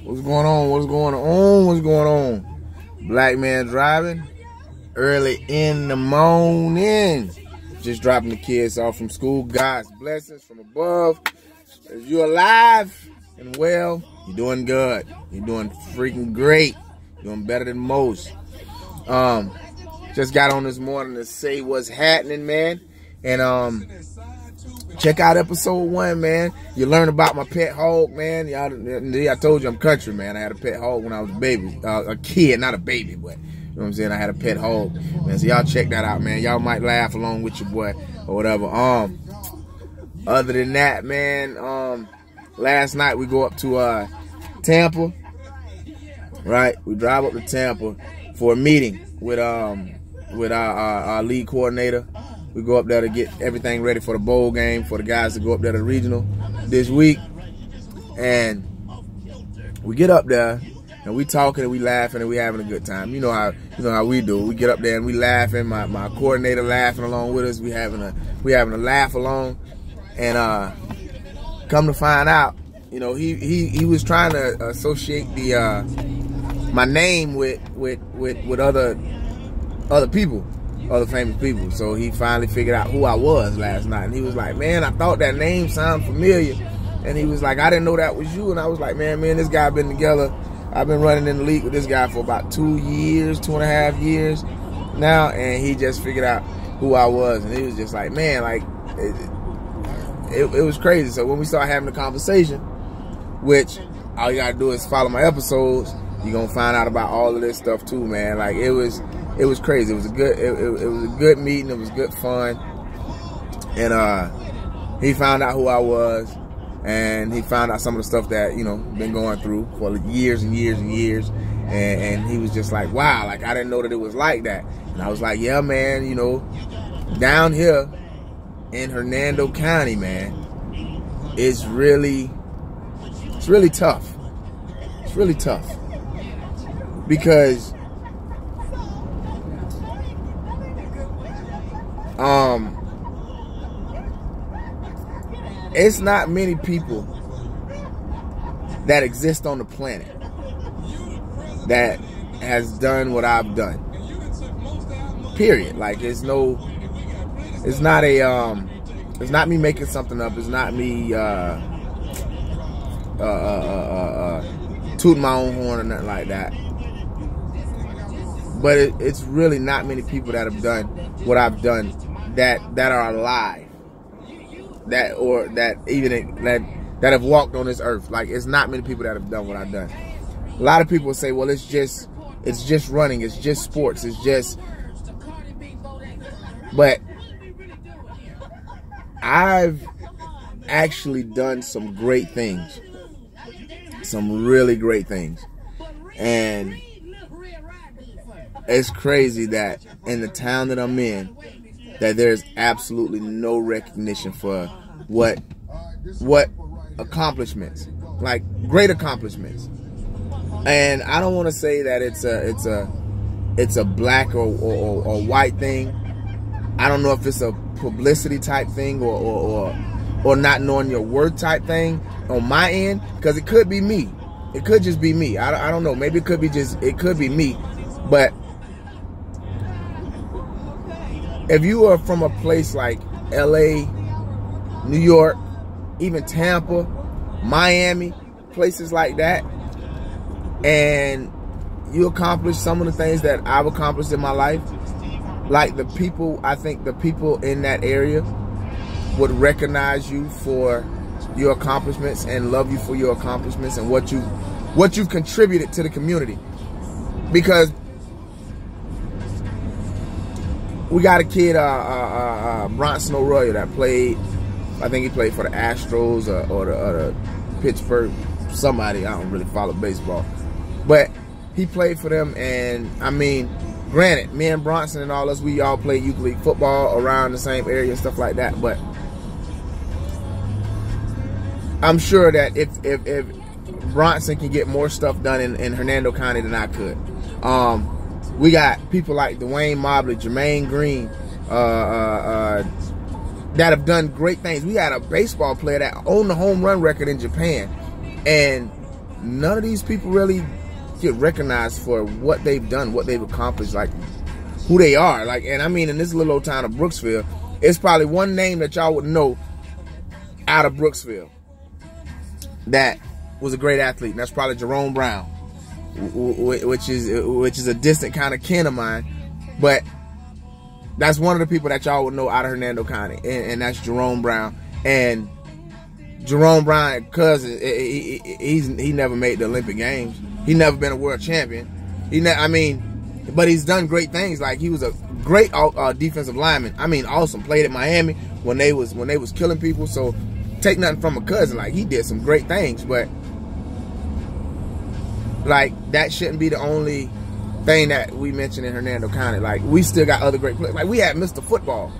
What's going on? What's going on? What's going on? Black man driving early in the morning. Just dropping the kids off from school. God's blessings from above. If you're alive and well, you're doing good. You're doing freaking great. You're doing better than most. Just got on this morning to say what's happening, man. And check out episode 1, man. You learn about my pet hog, man. I told you I'm country, man. I had a pet hog when I was a baby. A kid, not a baby, but you know what I'm saying? I had a pet hog. Man, so y'all check that out, man. Y'all might laugh along with your boy or whatever. Other than that, man, last night we go up to Tampa. Right? We drive up to Tampa for a meeting with our league coordinator. We go up there to get everything ready for the bowl game for the guys to go up there to the regional this week. And we get up there and we talking and we laughing and we having a good time. You know how we do. We get up there and we laughing. My coordinator laughing along with us. We having a laugh along. And come to find out, you know, he was trying to associate my name with other people. Other famous people. So he finally figured out who I was last night. And he was like, man, I thought that name sounded familiar. And he was like, I didn't know that was you. And I was like, man, this guy been together. I've been running in the league with this guy for about 2.5 years now. And he just figured out who I was. And he was just like, man, like, it was crazy. So when we started having the conversation, which all you got to do is follow my episodes, you're going to find out about all of this stuff too, man. Like, it was crazy. It was a good meeting. It was good fun. And he found out who I was, and he found out some of the stuff that, you know, been going through for years and years and years. And he was just like, wow, like I didn't know that it was like that. And I was like, yeah, man, you know, down here in Hernando County, man, it's really tough. It's really tough because it's not many people that exist on the planet that has done what I've done. Period. Like it's not me making something up. It's not me tooting my own horn or nothing like that. But it's really not many people that have done what I've done that are alive, that have walked on this earth. Like it's not many people that have done what I've done. A lot of people say, well, it's just running, it's just sports, but I've actually done some great things, some really great things. And it's crazy that in the town that I'm in, that there's absolutely no recognition for what accomplishments, like great accomplishments. And I don't want to say that it's a black or white thing. I don't know if it's a publicity type thing or not knowing your worth type thing on my end, because it could be me. It could just be me. I don't know. Maybe it could be me. But if you are from a place like LA, New York, even Tampa, Miami, places like that, and you accomplish some of the things that I've accomplished in my life, like I think the people in that area would recognize you for your accomplishments and love you for your accomplishments and what you've contributed to the community. Because we got a kid, Bronson Arroyo, that played. I think he played for the Astros or the Pittsburgh somebody. I don't really follow baseball, but he played for them. And I mean, granted, me and Bronson and all us, we all played youth league football around the same area and stuff like that. But I'm sure that if Bronson can get more stuff done in Hernando County than I could. We got people like Dwayne Mobley, Jermaine Green, that have done great things. We had a baseball player that owned the home run record in Japan, and none of these people really get recognized for what they've done, what they've accomplished, like who they are. Like, and I mean, in this little old town of Brooksville, it's probably one name that y'all would know out of Brooksville that was a great athlete, and that's probably Jerome Brown, which is a distant kind of kin of mine, but that's one of the people that y'all would know out of Hernando County, and that's Jerome Brown. And Jerome Brown, cousin, he never made the Olympic Games. He never been a world champion. But he's done great things. Like, he was a great defensive lineman. I mean, awesome. Played at Miami when they was killing people. So take nothing from a cousin. Like, he did some great things, but like, that shouldn't be the only thing that we mention in Hernando County. Like, we still got other great players. Like, we had Mr. Football.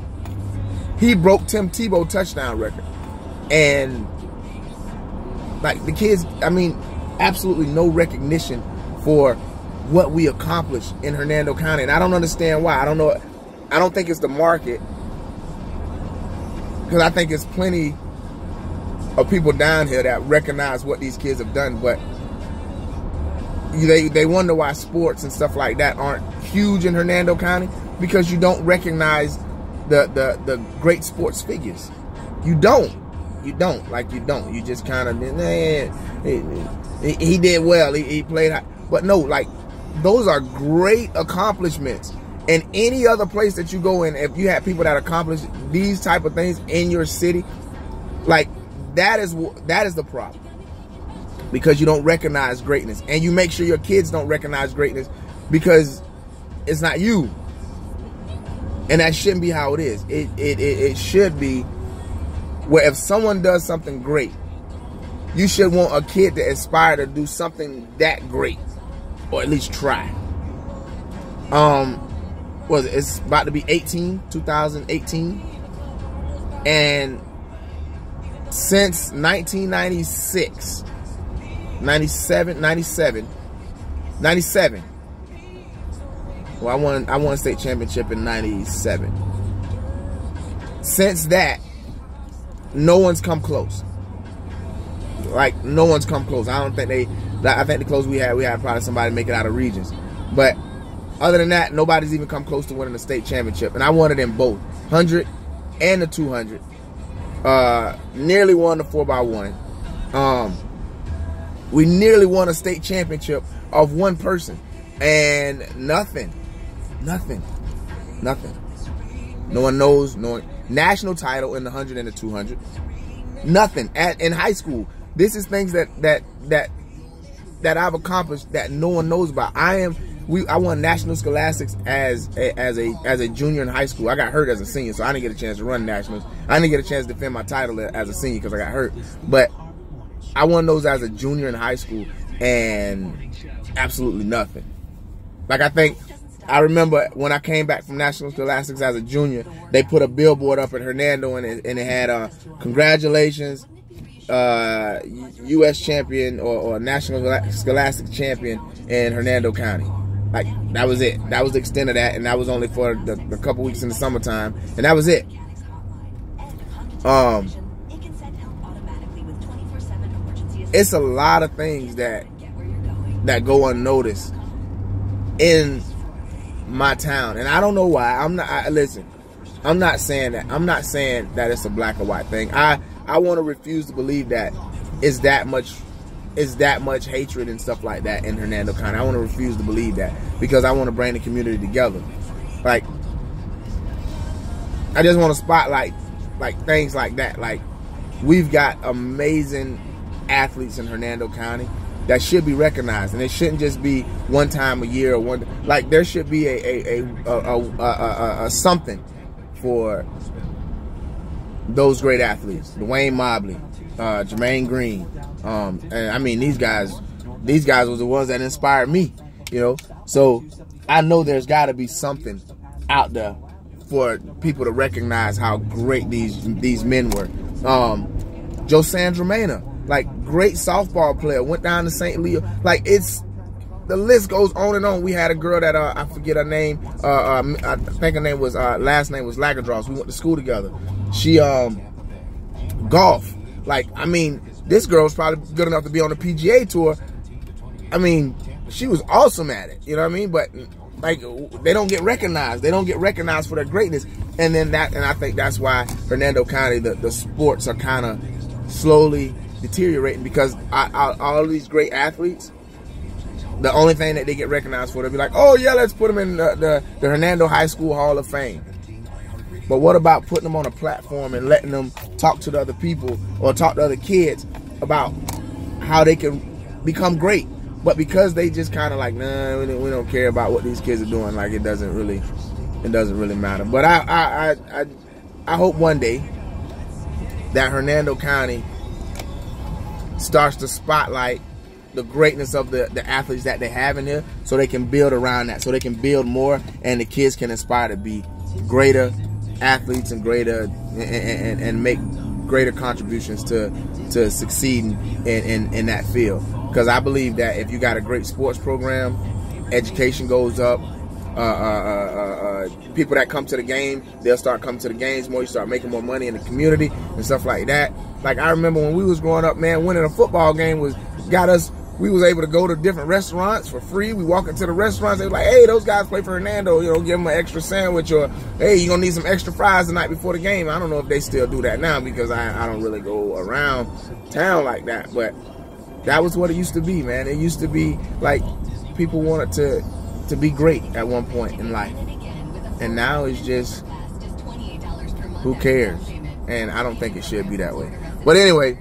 He broke Tim Tebow touchdown record. And like, the kids, I mean, absolutely no recognition for what we accomplished in Hernando County. And I don't understand why. I don't know. I don't think it's the market, because I think it's plenty of people down here that recognize what these kids have done, but they wonder why sports and stuff like that aren't huge in Hernando County, because you don't recognize the great sports figures. You don't. You just kind of, he did well. He played high. But no, like, those are great accomplishments. And any other place that you go in, if you have people that accomplish these type of things in your city, like, that is the problem. Because you don't recognize greatness, and you make sure your kids don't recognize greatness because it's not you. And that shouldn't be how it is. It should be where if someone does something great, you should want a kid to aspire to do something that great, or at least try. It's about to be 2018, and since 1996, 97. Well, I won a state championship in 97. Since that, no one's come close. Like, no one's come close. I think the closest we had probably somebody make it out of Regions. But other than that, nobody's even come close to winning a state championship. And I won it in both 100 and the 200. Nearly won the 4x1. We nearly won a state championship of one person, and nothing. No one knows. National title in the 100 and the 200. Nothing in high school. This is things that I've accomplished that no one knows about. I won national scholastics as a junior in high school. I got hurt as a senior, so I didn't get a chance to run nationals. I didn't get a chance to defend my title as a senior because I got hurt. But I won those as a junior in high school, and absolutely nothing. Like, I remember when I came back from National Scholastics as a junior, they put a billboard up at Hernando, and it had congratulations, U.S. champion or National Scholastic champion in Hernando County. Like, that was it. That was the extent of that, and that was only for the couple weeks in the summertime, and that was it. It's a lot of things that go unnoticed in my town, and I don't know why. Listen, I'm not saying that. I'm not saying that it's a black or white thing. I want to refuse to believe that it's that much hatred and stuff like that in Hernando County. I want to refuse to believe that, because I want to bring the community together. Like, I just want to spotlight like things like that. Like, we've got amazing athletes in Hernando County that should be recognized, and it shouldn't just be one time a year or one. Like, there should be a something for those great athletes. Dwayne Mobley, Jermaine Green, and I mean, these guys were the ones that inspired me, you know. So I know there's got to be something out there for people to recognize how great these men were. Joe Sandramena, like, great softball player, went down to St. Leo. Like, the list goes on and on. We had a girl that I forget her name. I think her name was last name was Lagadros. We went to school together. She golf. Like, I mean, this girl's probably good enough to be on the PGA tour. I mean, she was awesome at it. You know what I mean? But like, they don't get recognized. They don't get recognized for their greatness. And then I think that's why Hernando County, the sports are kind of slowly deteriorating, because all of these great athletes, the only thing that they get recognized for, they'll be like, oh yeah, let's put them in the Hernando High School Hall of Fame. But what about putting them on a platform and letting them talk to the other people or talk to other kids about how they can become great? But because they just kind of like, nah, we don't care about what these kids are doing, like it doesn't really matter. But I hope one day that Hernando County starts to spotlight the greatness of the athletes that they have in here, so they can build around that, so they can build more, and the kids can aspire to be greater athletes and greater and make greater contributions to succeeding in that field. Because I believe that if you got a great sports program, education goes up. People that come to the game, they'll start coming to the games more. You start making more money in the community and stuff like that. Like, I remember when we was growing up, man, winning a football game got us. We was able to go to different restaurants for free. We walk into the restaurants, they were like, hey, those guys play for Hernando, you know, give them an extra sandwich, or hey, you're gonna need some extra fries the night before the game. I don't know if they still do that now, because I don't really go around town like that, but that was what it used to be, man. It used to be like people wanted to be great at one point in life, and now it's just, who cares? And I don't think it should be that way. But anyway,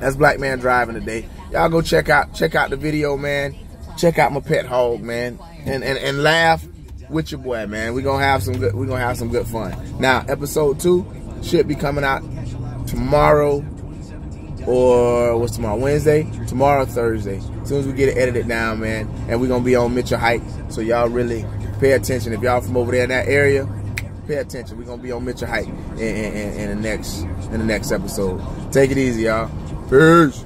that's Black Man Driving today. Y'all go check out the video, man. Check out my pet hog, man, and laugh with your boy, man. We're gonna have some good fun. Now, episode 2 should be coming out tomorrow, or what's tomorrow? Wednesday? Tomorrow, Thursday. As soon as we get it edited down, man, and we're gonna be on Mitchell Heights. So y'all really pay attention. If y'all from over there in that area, pay attention. We're gonna be on Mitchell Heights in the next episode. Take it easy, y'all. Peace.